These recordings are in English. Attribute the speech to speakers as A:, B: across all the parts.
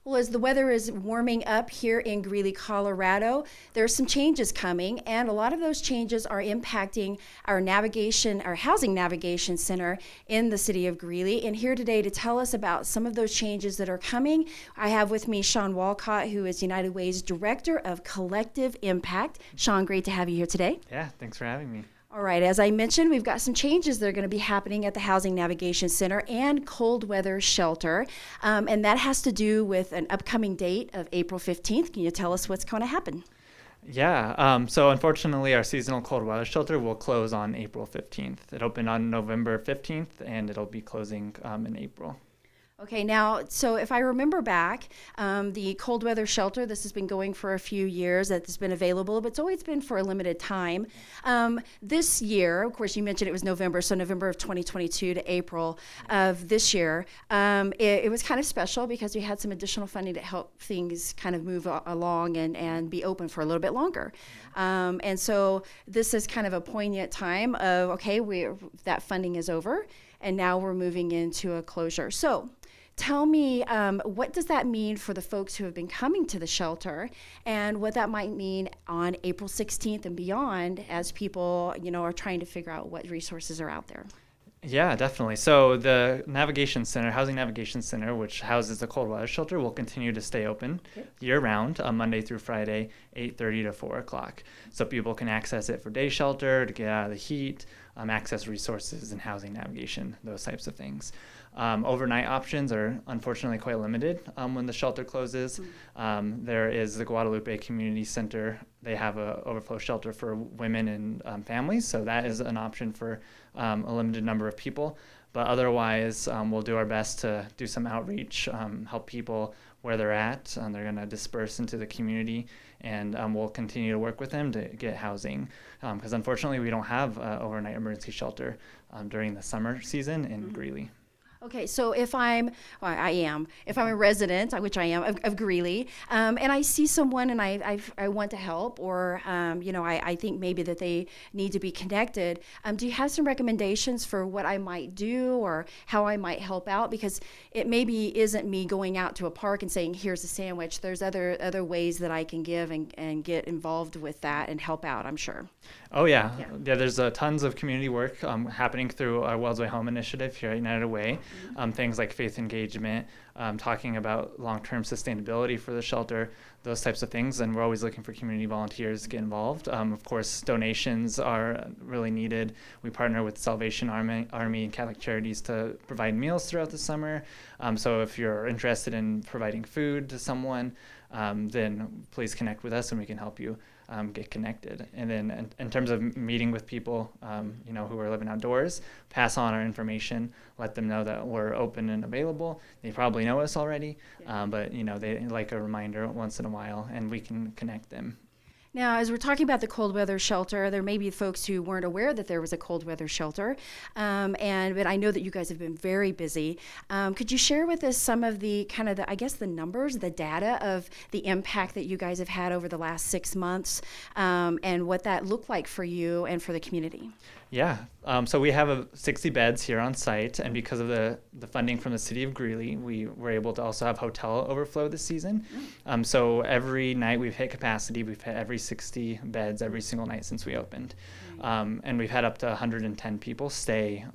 A: Well, as the weather is warming up here in Greeley, Colorado, there are some changes coming, and a lot of those changes are impacting our housing navigation center in the city of Greeley. And here today to tell us about some of those changes that are coming, I have with me Sean Walcott, who is United Way's Director of Collective Impact. Sean, great to have you here today.
B: Yeah, thanks for having me.
A: All right, as I mentioned, we've got some changes that are going to be happening at the Housing Navigation Center and Cold Weather Shelter, and that has to do with an upcoming date of April 15th. Can you tell us what's going to happen?
B: Yeah, so unfortunately our seasonal cold weather shelter will close on April 15th. It opened on November 15th and it'll be closing in April.
A: Okay, now, so if I remember back, the cold weather shelter, this has been going for a few years, that has been available, but it's always been for a limited time. This year, of course, you mentioned it was November, so November of 2022 to April of this year, it was kind of special because we had some additional funding to help things kind of move along and be open for a little bit longer. And so this is kind of a poignant time of, okay, that funding is over, and now we're moving into a closure. So tell me, what does that mean for the folks who have been coming to the shelter, and what that might mean on April 16th and beyond as people, are trying to figure out what resources are out there?
B: Yeah, definitely. So the Housing Navigation Center, which houses the cold weather shelter, will continue to stay open year-round, Monday through Friday, 8:30 to 4 o'clock. So people can access it for day shelter, to get out of the heat, access resources and housing navigation, those types of things. Overnight options are unfortunately quite limited when the shelter closes. There is the Guadalupe Community Center. They have a overflow shelter for women and families, so that is an option for a limited number of people. But otherwise, we'll do our best to do some outreach, help people where they're at. They're going to disperse into the community, and we'll continue to work with them to get housing. Because unfortunately, we don't have overnight emergency shelter during the summer season in Greeley.
A: Okay, so if I'm a resident, which I am, of Greeley, and I see someone and I want to help, or I think maybe that they need to be connected, do you have some recommendations for what I might do or how I might help out? Because it maybe isn't me going out to a park and saying, here's a sandwich. There's other ways that I can give and get involved with that and help out, I'm sure.
B: Oh, yeah. There's tons of community work happening through our Wells Way Home initiative here at United Way. Things like faith engagement, talking about long-term sustainability for the shelter, those types of things. And we're always looking for community volunteers to get involved. Of course, donations are really needed. We partner with Salvation Army and Catholic Charities to provide meals throughout the summer. So if you're interested in providing food to someone, then please connect with us and we can help you get connected. And then in terms of meeting with people, who are living outdoors, pass on our information, let them know that we're open and available. They probably know us already, but they like a reminder once in a while, and we can connect them.
A: Now, as we're talking about the cold weather shelter, there may be folks who weren't aware that there was a cold weather shelter, but I know that you guys have been very busy. Could you share with us some of the the numbers, the data of the impact that you guys have had over the last 6 months, and what that looked like for you and for the community?
B: Yeah, so we have 60 beds here on site, and because of the funding from the city of Greeley, we were able to also have hotel overflow this season. So every night we've hit capacity. We've hit every 60 beds every single night since we opened. And we've had up to 110 people stay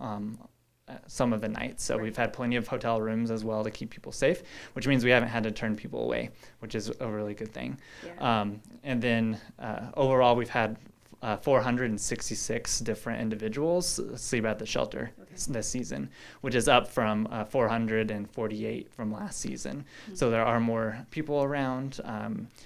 B: some of the nights. So we've had plenty of hotel rooms as well to keep people safe, which means we haven't had to turn people away, which is a really good thing. And then overall, we've had 466 different individuals sleep at the shelter this season, which is up from 448 from last season. So there are more people around,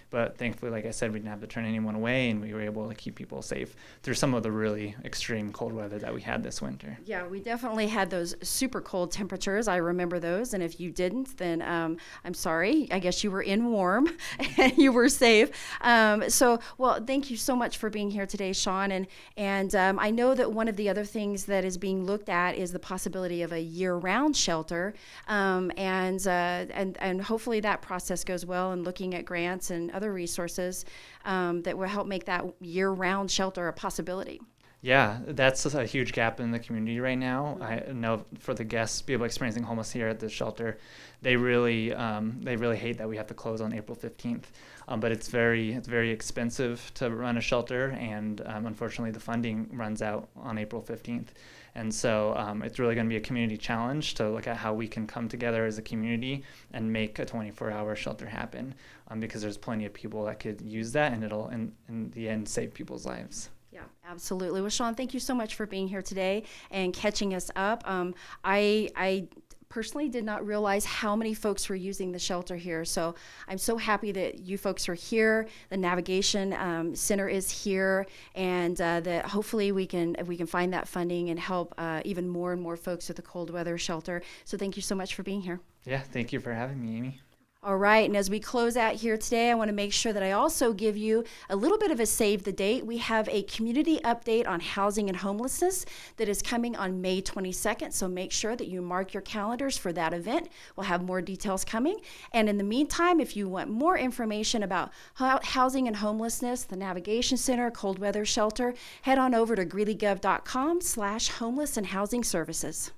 B: but thankfully, like I said, we didn't have to turn anyone away, and we were able to keep people safe through some of the really extreme cold weather that we had this winter. Yeah,
A: we definitely had those super cold temperatures. I remember those, and if you didn't, then I'm sorry. I guess you were in warm and you were safe. Well, thank you so much for being here today, Sean. And I know that one of the other things that is being looked at is the possibility of a year-round shelter, and hopefully that process goes well, and looking at grants and other resources that will help make that year-round shelter a possibility.
B: Yeah, that's a huge gap in the community right now. I know for the guests, people experiencing homeless here at the shelter, they really hate that we have to close on April 15th. But it's very expensive to run a shelter, and unfortunately, the funding runs out on April 15th. And so it's really going to be a community challenge to look at how we can come together as a community and make a 24-hour shelter happen, because there's plenty of people that could use that, and it'll, in the end, save people's lives.
A: Yeah, absolutely. Well, Sean, thank you so much for being here today and catching us up. I personally did not realize how many folks were using the shelter here. So I'm so happy that you folks are here. The navigation center is here, and that hopefully we can find that funding and help even more and more folks with the cold weather shelter. So thank you so much for being here.
B: Yeah, thank you for having me, Amy.
A: All right, and as we close out here today, I want to make sure that I also give you a little bit of a save the date. We have a community update on housing and homelessness that is coming on May 22nd, so make sure that you mark your calendars for that event. We'll have more details coming. And in the meantime, if you want more information about housing and homelessness, the Navigation Center, Cold Weather Shelter, head on over to greeleygov.com/homeless and housing services.